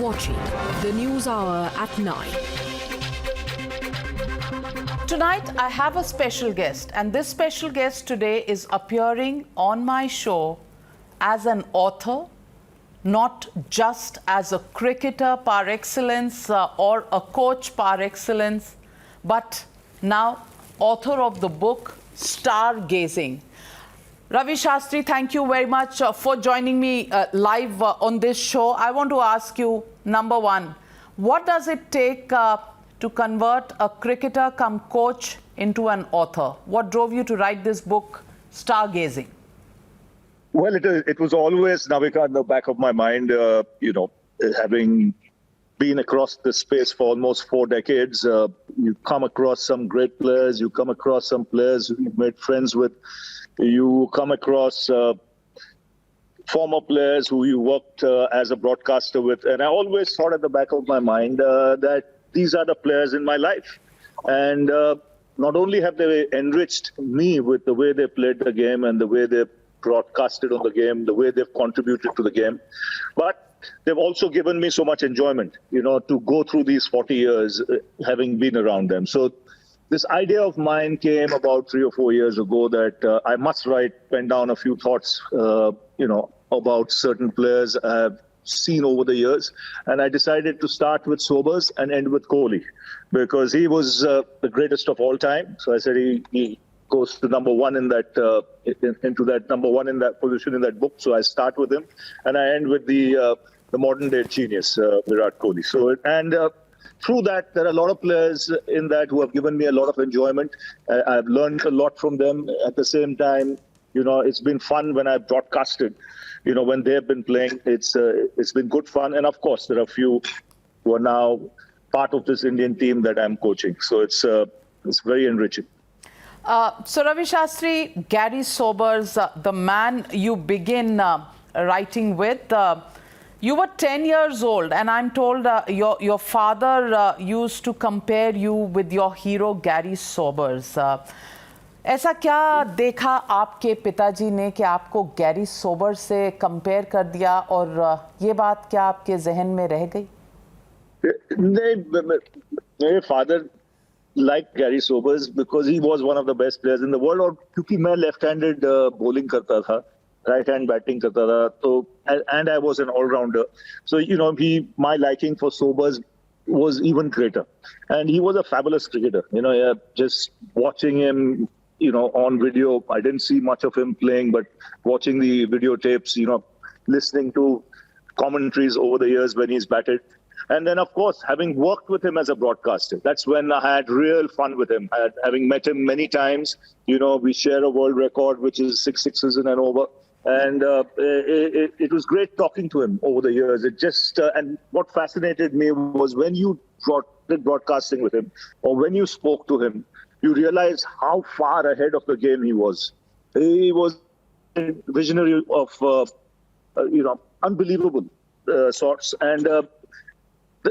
watching the News Hour at 9. Tonight, I have a special guest, and this special guest today is appearing on my show as an author, not just as a cricketer par excellence or a coach par excellence, but now author of the book Stargazing. Ravi Shastri, thank you very much for joining me live on this show. I want to ask you, number one, what does it take to convert a cricketer come coach into an author? What drove you to write this book, Stargazing? Well, it was always, Navika, in the back of my mind, having been across this space for almost 4 decades, you come across some great players, you come across some players you've made friends with, you come across former players who you worked as a broadcaster with. And I always thought at the back of my mind that these are the players in my life. And not only have they enriched me with the way they played the game and the way they broadcasted on the game, the way they've contributed to the game, but they've also given me so much enjoyment, to go through these 40 years having been around them. So this idea of mine came about 3 or 4 years ago that I must pen down a few thoughts, about certain players I have seen over the years. And I decided to start with Sobers and end with Kohli because he was the greatest of all time. So I said he goes to number one in that, into that number one in that position in that book. So I start with him and I end with the modern day genius, Virat Kohli. So, through that, there are a lot of players in that who have given me a lot of enjoyment. I've learned a lot from them. At the same time, it's been fun when I've broadcasted. When they've been playing, it's been good fun. And of course, there are a few who are now part of this Indian team that I'm coaching. So it's very enriching. So Ravi Shastri, Gary Sobers, the man you begin writing with, you were 10 years old, and I'm told your father used to compare you with your hero Gary Sobers. ऐसा क्या देखा आपके पिताजी ने कि आपको Garry Sobers से compare कर दिया और ये बात क्या आपके जहन में रह गई? नहीं, मेरे father liked Gary Sobers because he was one of the best players in the world. और क्योंकि मैं left-handed bowling करता था, right-hand batting करता था, तो and I was an all-rounder. So my liking for Sobers was even greater, and he was a fabulous cricketer. Just watching him, on video, I didn't see much of him playing, but watching the videotapes, listening to commentaries over the years when he's batted. And then, of course, having worked with him as a broadcaster, that's when I had real fun with him. Having met him many times, we share a world record, which is 6 sixes in an over. And it was great talking to him over the years. It just, and what fascinated me was when you did broadcasting with him, or when you spoke to him, you realize how far ahead of the game he was. He was a visionary of, unbelievable sorts. And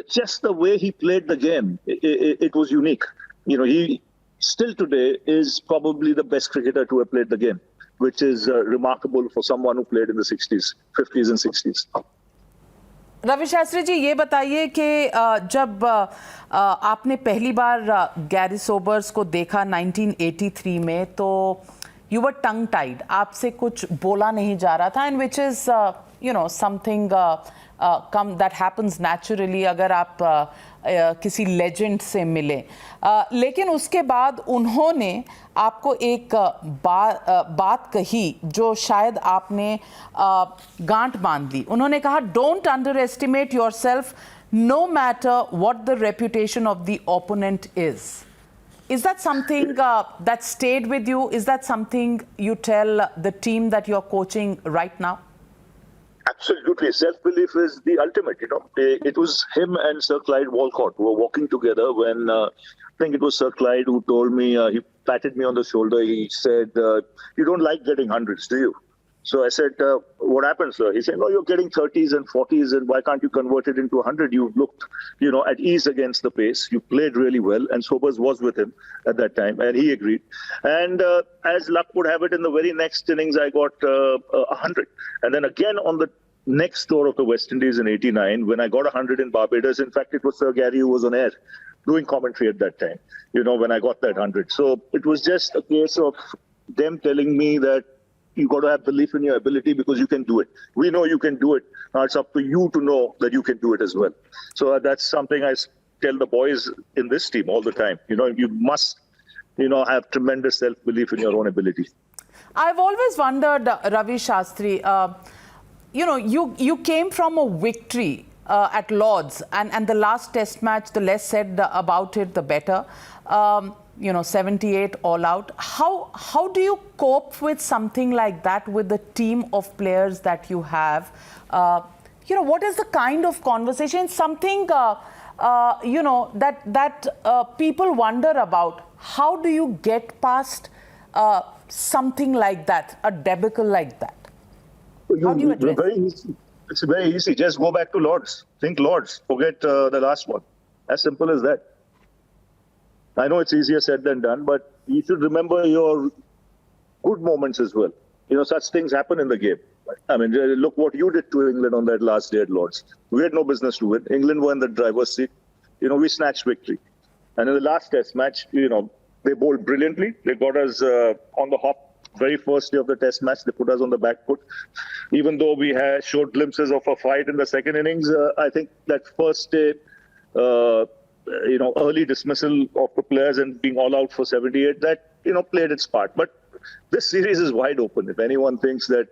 just the way he played the game, it was unique. He still today is probably the best cricketer to have played the game, which is remarkable for someone who played in the 60s, 50s and 60s. Ravi Shastri ji, ये बताइए कि जब आपने पहली बार Garry Sobers को देखा 1983 में, तो यू वर टंग टाइड, आपसे कुछ बोला नहीं जा रहा था, and which is something that happens naturally अगर आप किसी लेजेंड से मिले. लेकिन उसके बाद उन्होंने आपको एक बात कही जो शायद आपने गांठ बांध ली. उन्होंने कहा, don't underestimate yourself no matter what the reputation of the opponent is. Is that something that stayed with you? Is that something you tell the team that you're coaching right now? Absolutely. Self-belief is the ultimate, It was him and Sir Clyde Walcott who were walking together when, I think it was Sir Clyde who told me, he patted me on the shoulder. He said, you don't like getting hundreds, do you? So I said, what happened, sir? He said, no, you're getting 30s and 40s, and why can't you convert it into 100? You looked, at ease against the pace. You played really well, and Sobers was with him at that time, and he agreed. And as luck would have it, in the very next innings, I got 100. And then again on the next tour of the West Indies in '89 when I got 100 in Barbados. In fact, it was Sir Gary who was on air doing commentary at that time, when I got that 100. So it was just a case of them telling me that you got to have belief in your ability because you can do it. We know you can do it. Now it's up to you to know that you can do it as well. So that's something I tell the boys in this team all the time. You must, have tremendous self-belief in your own ability. I've always wondered, Ravi Shastri, you came from a victory at Lord's, and the last test match, the less said about it, the better. 78 all out. How do you cope with something like that with the team of players that you have? What is the kind of conversation? Something that people wonder about. How do you get past something like that, a debacle like that? How do you address it? It's very easy. Just go back to Lord's. Think Lord's. Forget the last one. As simple as that. I know it's easier said than done, but you should remember your good moments as well. Such things happen in the game. I mean, look what you did to England on that last day at Lord's. We had no business to win. England were in the driver's seat. We snatched victory. And in the last test match, they bowled brilliantly. They got us on the hop. Very first day of the test match, they put us on the back foot. Even though we had showed glimpses of a fight in the second innings, I think that first day, early dismissal of the players and being all out for 78, that, played its part. But this series is wide open. If anyone thinks that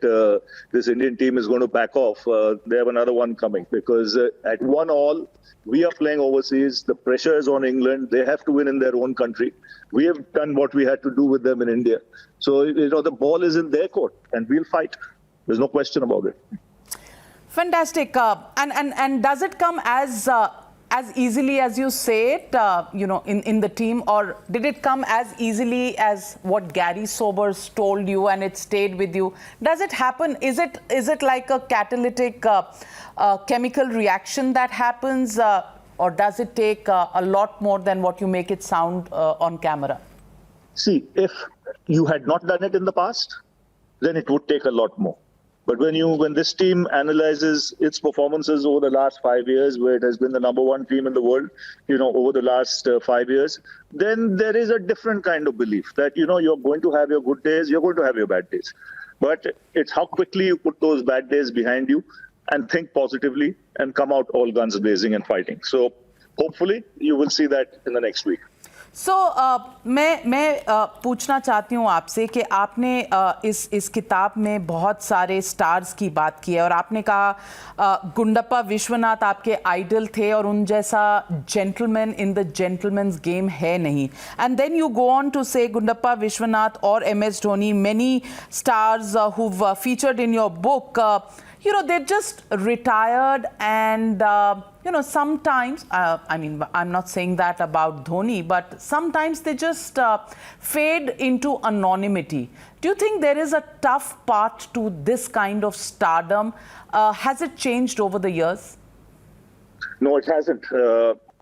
this Indian team is going to back off, they have another one coming. Because at 1-all, we are playing overseas. The pressure is on England. They have to win in their own country. We have done what we had to do with them in India. So, the ball is in their court and we'll fight. There's no question about it. Fantastic. And does it come as easily as you say it, in the team, or did it come as easily as what Gary Sobers told you and it stayed with you? Does it happen? Is it like a catalytic chemical reaction that happens, or does it take a lot more than what you make it sound on camera? See, if you had not done it in the past, then it would take a lot more. But when this team analyzes its performances over the last 5 years, where it has been the number one team in the world, over the last 5 years, then there is a different kind of belief that, you're going to have your good days, you're going to have your bad days. But it's how quickly you put those bad days behind you and think positively and come out all guns blazing and fighting. So hopefully you will see that in the next week. So, मैं पूछना चाहती हूँ आपसे कि आपने इस किताब में बहुत सारे स्टार्स की बात की है और आपने कहा गुंडप्पा विश्वनाथ आपके आइडल थे और उन जैसा gentleman in the gentleman's game है नहीं. And then you go on to say Gundappa Vishwanath और MS Dhoni, many stars who've featured in your book, they're just retired and sometimes, I'm not saying that about Dhoni, but sometimes they just fade into anonymity. Do you think there is a tough part to this kind of stardom? Has it changed over the years? No, it hasn't.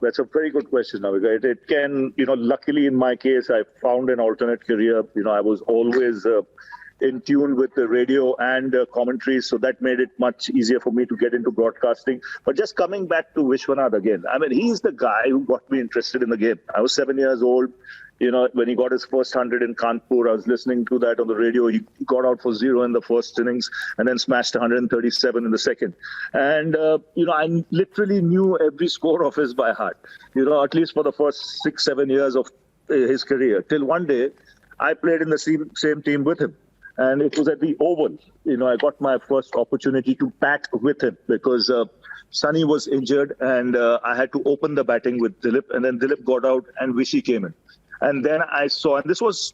That's a very good question, Navika. It can, luckily in my case, I found an alternate career. I was always in tune with the radio and commentary, so that made it much easier for me to get into broadcasting. But just coming back to Vishwanath again, he's the guy who got me interested in the game. I was 7 years old. When he got his first 100 in Kanpur, I was listening to that on the radio. He got out for 0 in the first innings and then smashed 137 in the second. And, I literally knew every score of his by heart, at least for the first 6-7 years of his career. Till one day, I played in the same team with him. And it was at the Oval. I got my first opportunity to bat with him because Sunny was injured and I had to open the batting with Dilip. And then Dilip got out and Vishy came in. And then I saw, and this was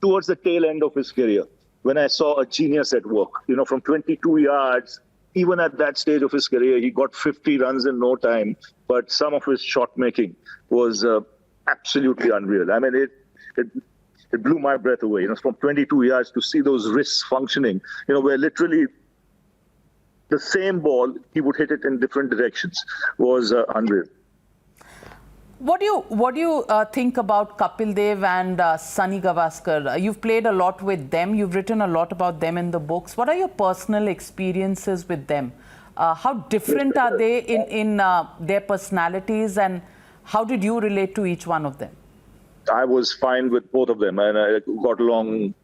towards the tail end of his career, when I saw a genius at work. From 22 yards, even at that stage of his career, he got 50 runs in no time. But some of his shot making was absolutely unreal. It blew my breath away. From 22 yards to see those wrists functioning, where literally the same ball, he would hit it in different directions, was unreal. What do you think about Kapil Dev and Sunny Gavaskar? You've played a lot with them. You've written a lot about them in the books. What are your personal experiences with them? How different are they in their personalities, and how did you relate to each one of them? I was fine with both of them, and I got along,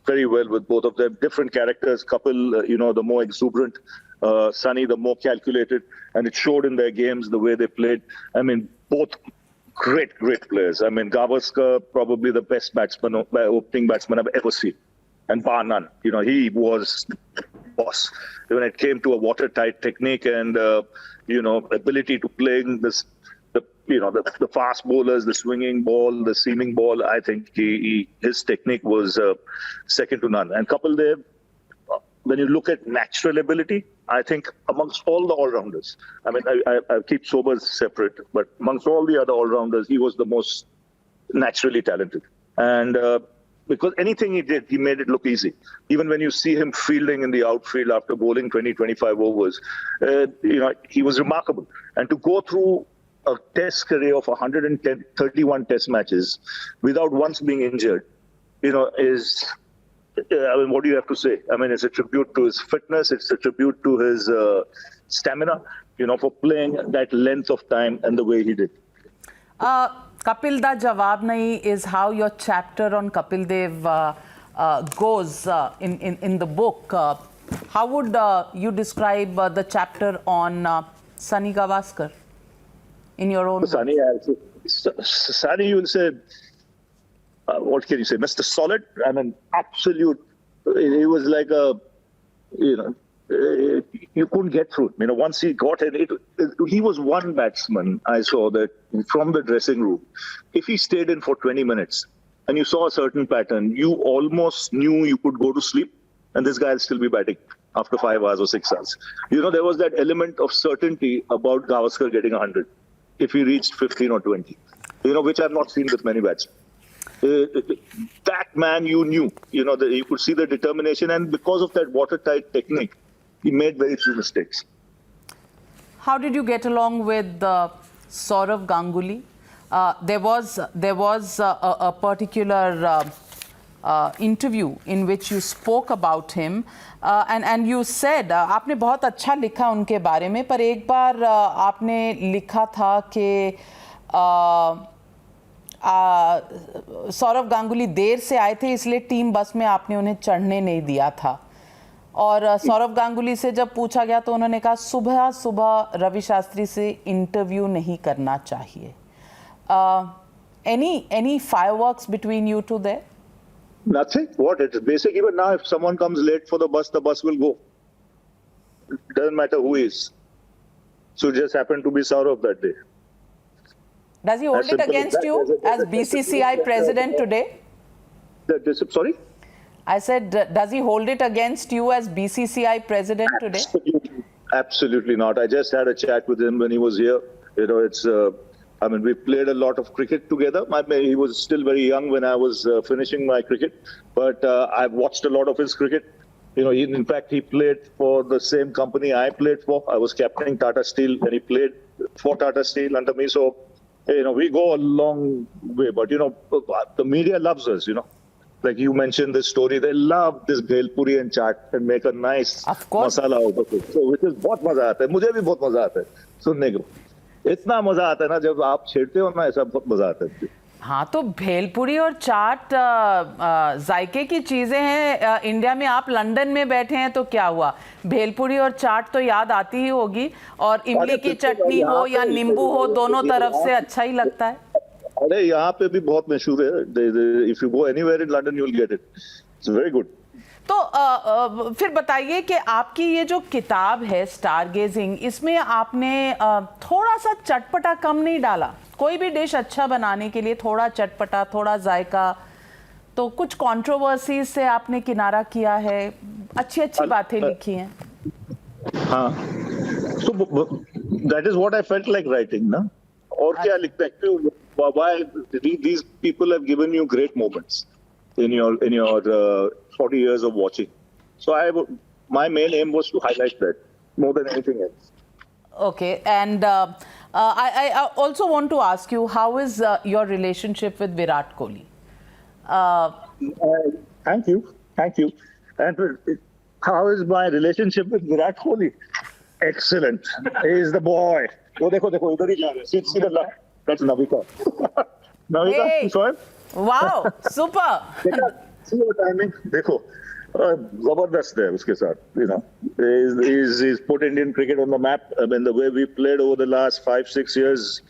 very well with both of them. Different characters. Kapil, the more exuberant. Sunny, the more calculated, and it showed in their games the way they played. I mean, both great players. I mean, Gavaskar, probably the best opening batsman I've ever seen, and bar none. He was boss when it came to a watertight technique and ability to playing this. The fast bowlers, the swinging ball, the seaming ball. I think his technique was second to none. And Kapil Dev, when you look at natural ability, I think amongst all the all-rounders, I mean, I keep Sobers separate, but amongst all the other all-rounders, he was the most naturally talented. And because anything he did, he made it look easy. Even when you see him fielding in the outfield after bowling 20-25 overs, he was remarkable. And to go through a test career of 131 test matches without once being injured, is... I mean, what do you have to say? I mean, it's a tribute to his fitness. It's a tribute to his stamina, for playing that length of time and the way he did. Kapil da Jawab Nahi is how your chapter on Kapil Dev goes in the book. How would you describe the chapter on Sunny Gavaskar in your own Sunny, Sunny, you will say, what can you say, Mr. Solid? I mean, absolute. He was like you couldn't get through it. Once he got in, he was one batsman I saw that from the dressing room. If he stayed in for 20 minutes and you saw a certain pattern, you almost knew you could go to sleep and this guy will still be batting after 5 hours or 6 hours. There was that element of certainty about Gavaskar getting 100 if he reached 15 or 20, which I've not seen with many batsmen. That man, you knew, you could see the determination, and because of that watertight technique, he made very few mistakes. How did you get along with Sourav Ganguly? There was a particular interview in which you spoke about him, and you said, आपने बहुत अच्छा लिखा उनके बारे में, पर एक बार आपने लिखा था कि सौरव गांगुली देर से आए थे इसलिए टीम बस में आपने उन्हें चढ़ने नहीं दिया था, और सौरव गांगुली से जब पूछा गया तो उन्होंने कहा सुबह सुबह रवि शास्त्री से इंटरव्यू नहीं करना चाहिए. Any fireworks between you two there? Nothing. What? It's basic. Even now, if someone comes late for the bus will go. It doesn't matter who is. So it just happened to be Saurav that day. Does he hold it against you as BCCI president today? Sorry? I said, does he hold it against you as BCCI president today? Absolutely not. I just had a chat with him when he was here. We played a lot of cricket together. He was still very young when I was finishing my cricket, but I've watched a lot of his cricket. In fact, he played for the same company I played for. I was captaining Tata Steel and he played for Tata Steel under me. So, we go a long way, but the media loves us, Like you mentioned this story, they love this bhelpuri and chaat and make a nice masala out of it. So, which is बहुत मजा आता है. मुझे भी बहुत मजा आता है सुनने को. इतना मजा आता है ना जब आप छेड़ते हो ना, ऐसा बहुत मजा आता है. हाँ, तो भेलपुरी और चाट जायके की चीजें हैं. इंडिया में आप लंदन में बैठे हैं तो क्या हुआ, भेलपुरी और चाट तो याद आती ही होगी, और इमली की चटनी हो या नींबू हो, दोनों तरफ से अच्छा ही लगता है. अरे यहाँ पे भी बहुत मशहूर है. If you go anywhere in London you will get it. It's very good. तो फिर बताइए कि आपकी ये जो किताब है स्टार गेजिंग, इसमें आपने थोड़ा सा चटपटा कम नहीं डाला? कोई भी डिश अच्छा बनाने के लिए थोड़ा चटपटा, थोड़ा जायका, तो कुछ कंट्रोवर्सीज से आपने किनारा किया है, अच्छी बातें लिखी हैं. हाँ, so that is what I felt like writing, ना. और क्या लिखता है? Why these people have given you great moments in your 40 years of watching. So my main aim was to highlight that more than anything else. Okay, and I also want to ask you, how is your relationship with Virat Kohli? Thank you. And how is my relationship with Virat Kohli? Excellent. He's the boy. Oh, देखो देखो इधर ही जा रहे हैं. See the line. That's Navika. Navika, Hey. you saw him? Wow, super. देखा, see the timing. देखो, जबरदस्त है उसके साथ. You know, he's put Indian cricket on the map. I mean, the way we played over the last 5-6 years.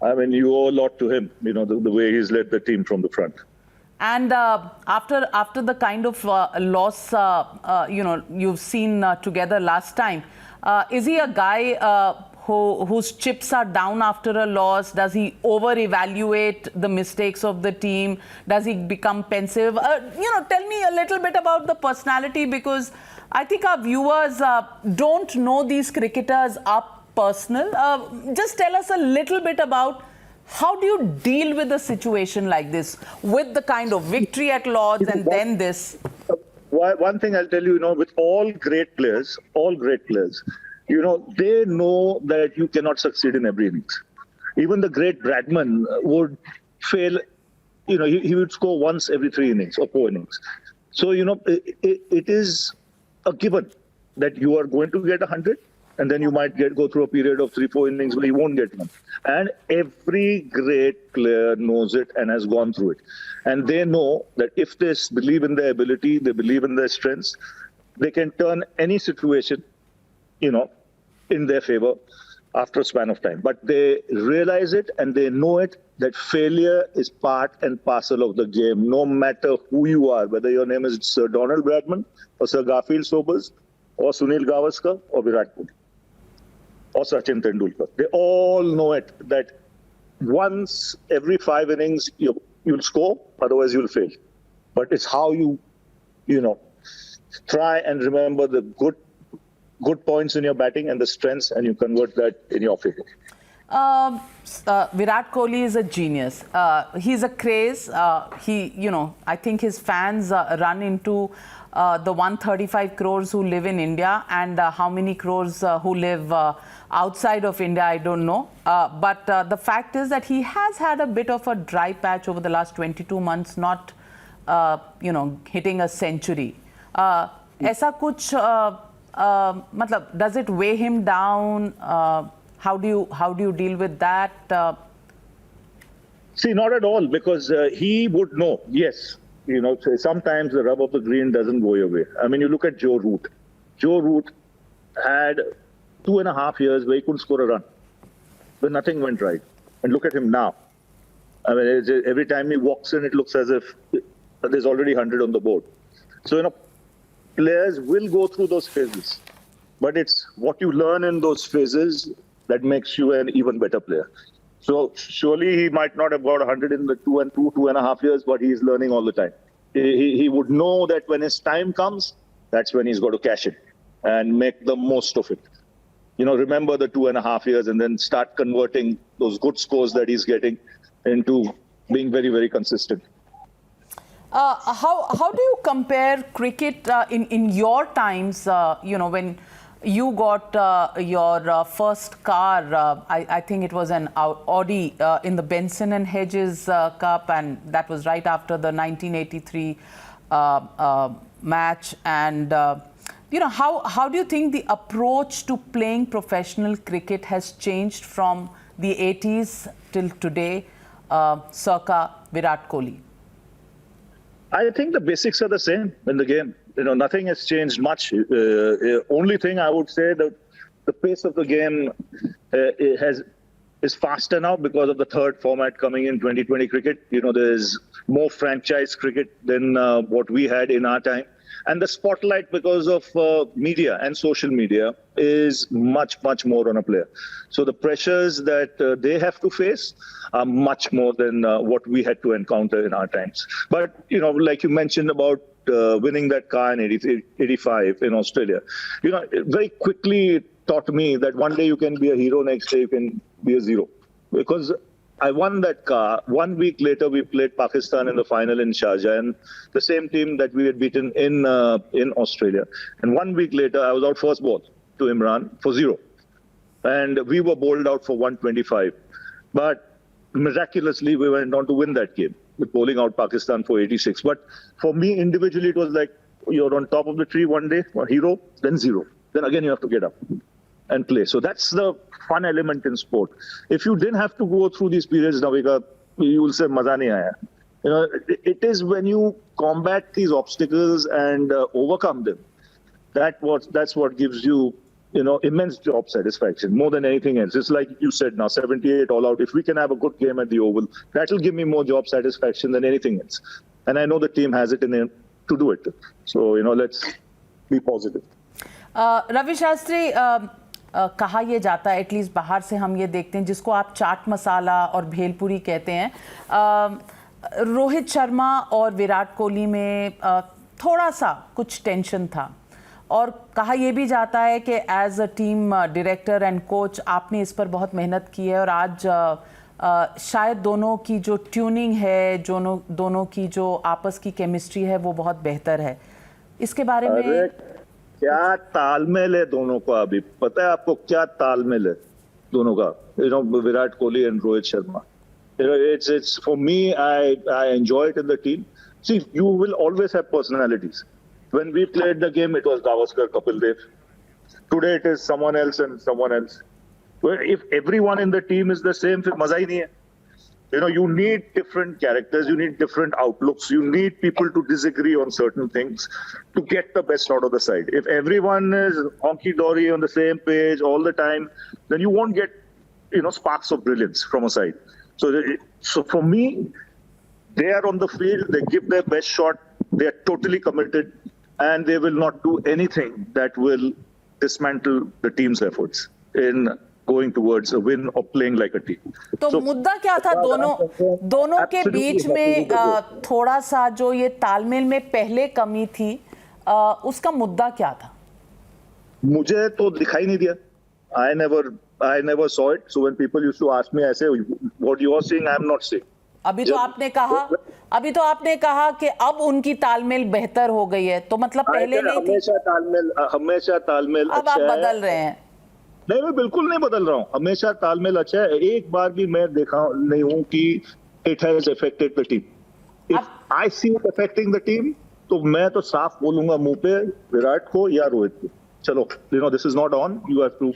I mean, you owe a lot to him. You know, the way he's led the team from the front. And after the kind of loss, you've seen together last time, is he a guy whose chips are down after a loss? Does he over-evaluate the mistakes of the team? Does he become pensive? Tell me a little bit about the personality, because I think our viewers don't know these cricketers up personal. Just tell us a little bit about how do you deal with a situation like this, with the kind of victory at Lords and then this? One thing I'll tell you, with all great players, they know that you cannot succeed in every innings. Even the great Bradman would fail, he would score once every 3 innings or 4 innings. So, it is a given that you are going to get 100. And then you might go through a period of 3-4 innings where you won't get one. And every great player knows it and has gone through it. And they know that if they believe in their ability, they believe in their strengths, they can turn any situation, in their favor after a span of time. But they realize it and they know it, that failure is part and parcel of the game, no matter who you are, whether your name is Sir Donald Bradman or Sir Garfield Sobers or Sunil Gavaskar or Virat Kohli or Sachin Tendulkar. They all know it, that once every 5 innings you'll score, otherwise you'll fail. But it's how you try and remember the good points in your batting and the strengths, and you convert that in your favor. Virat Kohli is a genius. He's a craze. I think his fans run into the 135 crores who live in India, and how many crores who live outside of India, I don't know. But the fact is that he has had a bit of a dry patch over the last 22 months, not, hitting a century. ऐसा कुछ, does it weigh him down? How do you deal with that? See, not at all, because he would know. Yes, sometimes the rub of the green doesn't go your way. I mean, you look at Joe Root. Joe Root had 2.5 years where he couldn't score a run, where nothing went right. And look at him now. I mean, every time he walks in, it looks as if there's already 100 on the board. So, players will go through those phases, but it's what you learn in those phases that makes you an even better player. So surely he might not have got 100 in the 2.5 years, but he's learning all the time. He would know that when his time comes, that's when he's got to cash it and make the most of it. Remember the 2.5 years and then start converting those good scores that he's getting into being very, very consistent. How do you compare cricket in your times, when you got your first car, I think it was an Audi in the Benson and Hedges Cup, and that was right after the 1983 match. And, how do you think the approach to playing professional cricket has changed from the 80s till today, circa Virat Kohli? I think the basics are the same in the game. Nothing has changed much. Only thing I would say that the pace of the game is faster now because of the third format coming in 2020 cricket. There's more franchise cricket than what we had in our time. And the spotlight, because of media and social media, is much, much more on a player. So the pressures that they have to face are much more than what we had to encounter in our times. But, like you mentioned about winning that car in 85 in Australia, very quickly it taught me that one day you can be a hero, next day you can be a zero. Because I won that car. 1 week later, we played Pakistan in the final in Sharjah, and the same team that we had beaten in Australia. And 1 week later, I was out first ball to Imran for 0. And we were bowled out for 125. But miraculously, we went on to win that game with bowling out Pakistan for 86. But for me, individually, it was like you're on top of the tree one day, a hero, then 0. Then again, you have to get up. and play. So that's the fun element in sport. If you didn't have to go through these periods, Navika, you will say maza nahi aaya. You know, it is when you combat these obstacles and overcome them, that's what gives you, you know, immense job satisfaction more than anything else. It's like you said now, 78 all out. If we can have a good game at the Oval, that'll give me more job satisfaction than anything else. And I know the team has it in them to do it. So, you know, let's be positive. Ravi Shastri, कहा यह जाता है, at least बाहर से हम ये देखते हैं, जिसको आप चाट मसाला और भेलपुरी कहते हैं, रोहित शर्मा और विराट कोहली में थोड़ा सा कुछ टेंशन था, और कहा यह भी जाता है कि as a team director and coach आपने इस पर बहुत मेहनत की है, और आज शायद दोनों की जो ट्यूनिंग है, दोनों की जो आपस की केमिस्ट्री है, वो बहुत बेहतर है. इसके बारे में क्या तालमेल है दोनों का? अभी पता है आपको क्या तालमेल है दोनों का? You know, Virat Kohli and Rohit Sharma. You know, it's for me, I enjoy it in the team. See, you will always have personalities. When we played the game, it was Gavaskar, Kapil Dev. Today it is someone else and someone else. Well, if everyone in the team is the same, फिर मजा ही नहीं है. You know, you need different characters, you need different outlooks, you need people to disagree on certain things to get the best out of the side. If everyone is honky-dory on the same page all the time, then you won't get, you know, sparks of brilliance from a side. So for me, they are on the field, they give their best shot, they are totally committed, and they will not do anything that will dismantle the team's efforts in going towards a win or playing like a team. तो मुद्दा क्या था दोनों के बीच में? थोड़ा सा जो ये तालमेल में पहले कमी थी, उसका मुद्दा क्या था? मुझे तो दिखाई नहीं दिया. I never saw it. So when people used to ask me, I say, what you are saying, I am not saying. अभी तो आपने कहा कि अब उनकी तालमेल बेहतर हो गई है, तो मतलब पहले नहीं थी? हमेशा तालमेल अब आप बदल रहे हैं? नहीं, मैं बिल्कुल नहीं बदल रहा हूँ. हमेशा तालमेल अच्छा है. एक बार भी मैं देखा नहीं हूँ कि it has affected the team. If I see it affecting the team, तो मैं तो साफ बोलूंगा मुंह पे विराट को या रोहित को, चलो, you know, this is not on. You have to,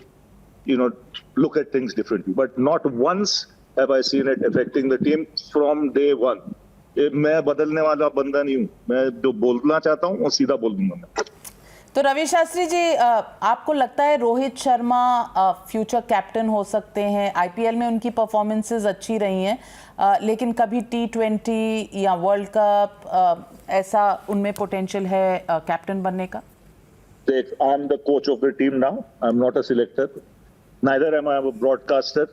you know, look at things differently. But not once have I seen it affecting the team from day one. मैं बदलने वाला बंदा नहीं हूँ. मैं जो बोलना चाहता हूँ वो सीधा बोल दूंगा मैं. तो रवि शास्त्री जी, आपको लगता है रोहित शर्मा फ्यूचर कैप्टन हो सकते हैं? आईपीएल में उनकी परफॉर्मेंसेस अच्छी रही हैं, लेकिन कभी T20 या वर्ल्ड कप ऐसा उनमें पोटेंशियल है कैप्टन बनने का? देख, I am the coach of the team now. I am not a selector, neither am I a broadcaster.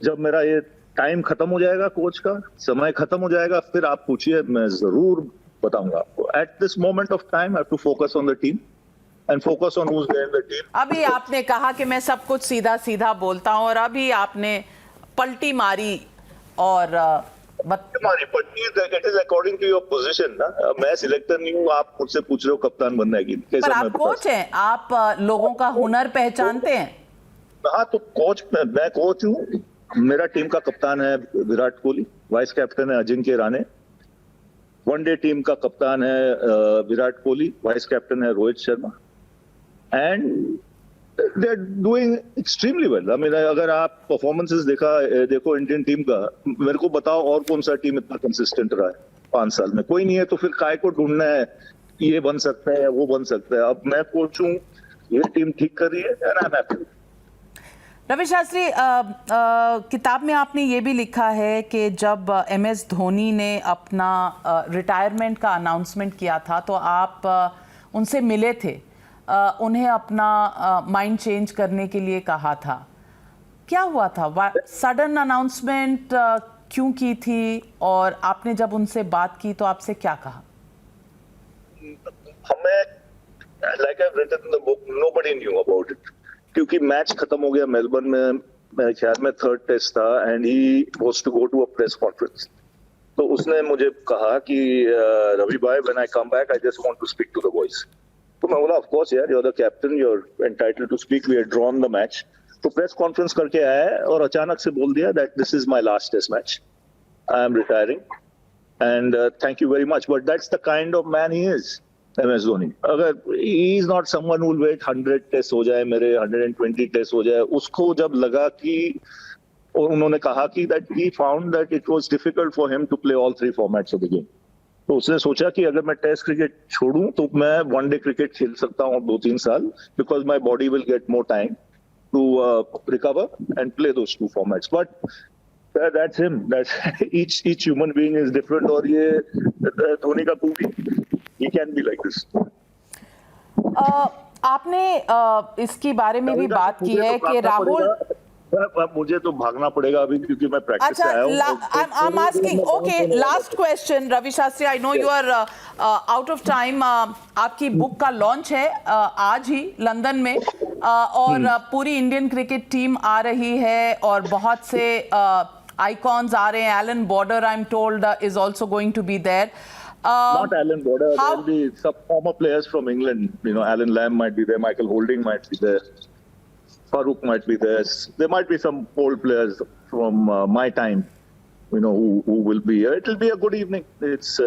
जब मेरा ये टाइम खत्म हो जाएगा, कोच का समय खत्म हो जाएगा, फिर आप पूछिए, मैं जरूर बताऊंगा आपको. At this moment of time I have to focus on the team and focus on who's there in the team. अभी आपने कहा कि मैं सब कुछ सीधा सीधा बोलता हूं, और अभी आपने पलटी मारी और it is according to your position ना. मैं सिलेक्टर नहीं हूँ, आप मुझसे पूछ रहे हो कप्तान बनना है कि पर आप कोच हैं, आप लोगों का हुनर पहचानते हैं. हाँ, तो कोच, मैं कोच हूँ. मेरा टीम का कप्तान है विराट कोहली, वाइस कैप्टन है अजिंक्य राणे. वनडे टीम का कप्तान है विराट कोहली, वाइस कैप्टन है Rohit Sharma. And they're doing extremely well. I mean, अगर आप परफॉर्मेंसेस देखो इंडियन टीम का, मेरे को बताओ और कौन सा टीम इतना कंसिस्टेंट रहा है 5 साल में? कोई नहीं है. तो फिर काय को ढूंढना है, ये बन सकता है, वो बन सकता है. अब मैं कोच हूँ, ये टीम ठीक कर रही है, and I'm happy. Ravi Shastri, किताब में आपने ये भी लिखा है कि जब MS धोनी ने अपना रिटायरमेंट का अनाउंसमेंट किया था, तो आप उनसे मिले थे, उन्हें अपना माइंड चेंज करने के लिए कहा था. क्या हुआ था? सडन अनाउंसमेंट क्यों की थी, और आपने जब उनसे बात की तो आपसे क्या कहा? हमें, like I've written in the book, nobody knew about it. क्योंकि मैच खत्म हो गया मेलबर्न में, मेरे ख्याल में 3rd टेस्ट था, and he was to go to a press conference. तो उसने मुझे कहा कि रवि भाई, when I come back, I just want to speak to the boys. तो मैं बोला, of course यार, you're the captain, you're entitled to speak. We had drawn the match. तो प्रेस कॉन्फ्रेंस करके आया और अचानक से बोल दिया that this is my last test match. I am retiring, and thank you very much. But that's the kind of man he is. MS Dhoni. अगर he is not someone who will wait 100 test हो जाए मेरे, 120 test हो जाए, उसको जब लगा कि, और उन्होंने कहा कि that he found that it was difficult for him to play all 3 formats of the game. तो उसने सोचा कि अगर मैं टेस्ट क्रिकेट छोड़ूं तो मैं वनडे क्रिकेट खेल सकता हूं 2-3 साल, because my body will get more time to recover and play those 2 formats. But that's him. That's each human being is different. और ये धोनी का खूबी, he can be like this. आपने इसके बारे में भी बात की है कि राहुल, मुझे तो भागना पड़ेगा अभी क्योंकि मैं प्रैक्टिस से आया हूं. I'm asking, okay, last question, Ravi Shastri, I know you are out of time. आपकी बुक का लॉन्च है आज ही लंदन में, और पूरी इंडियन क्रिकेट टीम आ रही है और बहुत से आइकॉन्स आ रहे हैं. Alan Border, I am told, is also going to be there. Not Alan Border. There'll be some former players from England. You know, Alan Lamb might be there. Michael Holding might be there. Farooq might be there. There might be some old players from my time, you know, who will be here. It'll be a good evening. It's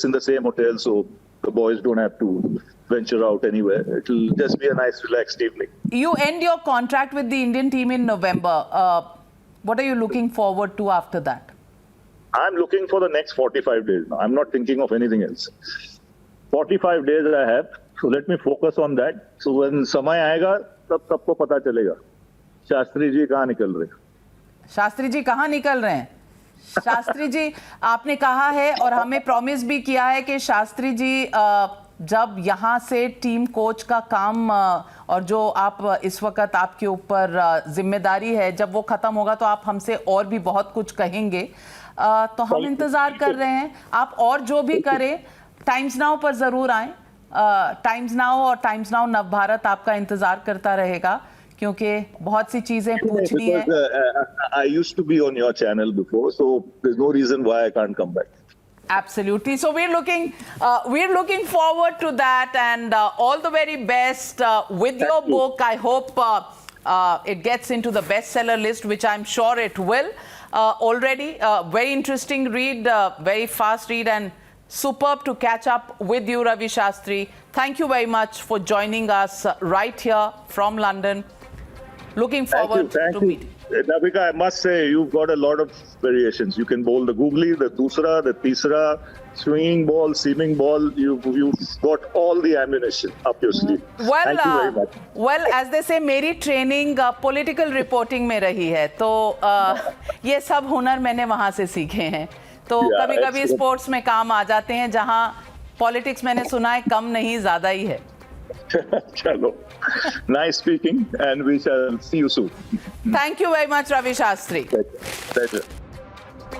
in the same hotel, so the boys don't have to venture out anywhere. It'll just be a nice, relaxed evening. You end your contract with the Indian team in November. What are you looking forward to after that? I'm looking for the next 45 days now. I'm not thinking of anything else. 45 days I have, so let me focus on that. So when समय आएगा तब सबको पता चलेगा शास्त्री जी कहाँ निकल रहे हैं. शास्त्री जी कहाँ निकल रहे हैं? शास्त्री जी, आपने कहा है और हमें प्रॉमिस भी किया है कि शास्त्री जी जब यहाँ से टीम कोच का काम और जो आप इस वक्त आपके ऊपर जिम्मेदारी है, जब वो खत्म होगा तो आप हमसे और भी बहुत कुछ कहेंगे. तो हम इंतजार कर रहे हैं. आप और जो भी करें, टाइम्स नाउ पर जरूर आएं. टाइम्स नाउ और टाइम्स नाउ नवभारत आपका इंतजार करता रहेगा, क्योंकि बहुत सी चीजें पूछनी है. I used to be on your channel before, so there's no reason why I can't come back. Absolutely. So we're looking forward to that, and all the very best with your book. I hope it gets into the bestseller list, which I'm sure it will. Already very interesting read, very fast read, and superb to catch up with you, Ravi Shastri. Thank you very much for joining us right here from London. Looking forward to meeting. Navika, I must say you've got a lot of variations. You can bowl the googly, the dusra, the tisra, swinging ball, seaming ball. You've got all the ammunition up your sleeve. Well, thank you very much. Well, as they say, मेरी training political reporting में रही है, तो ये सब हुनर मैंने वहाँ से सीखे हैं. तो कभी-कभी स्पोर्ट्स में काम आ जाते हैं, जहाँ पॉलिटिक्स मैंने सुना है कम नहीं ज़्यादा ही है. Chalo. Nice speaking, and we shall see you soon. Thank you very much, Ravi Shastri. Pleasure.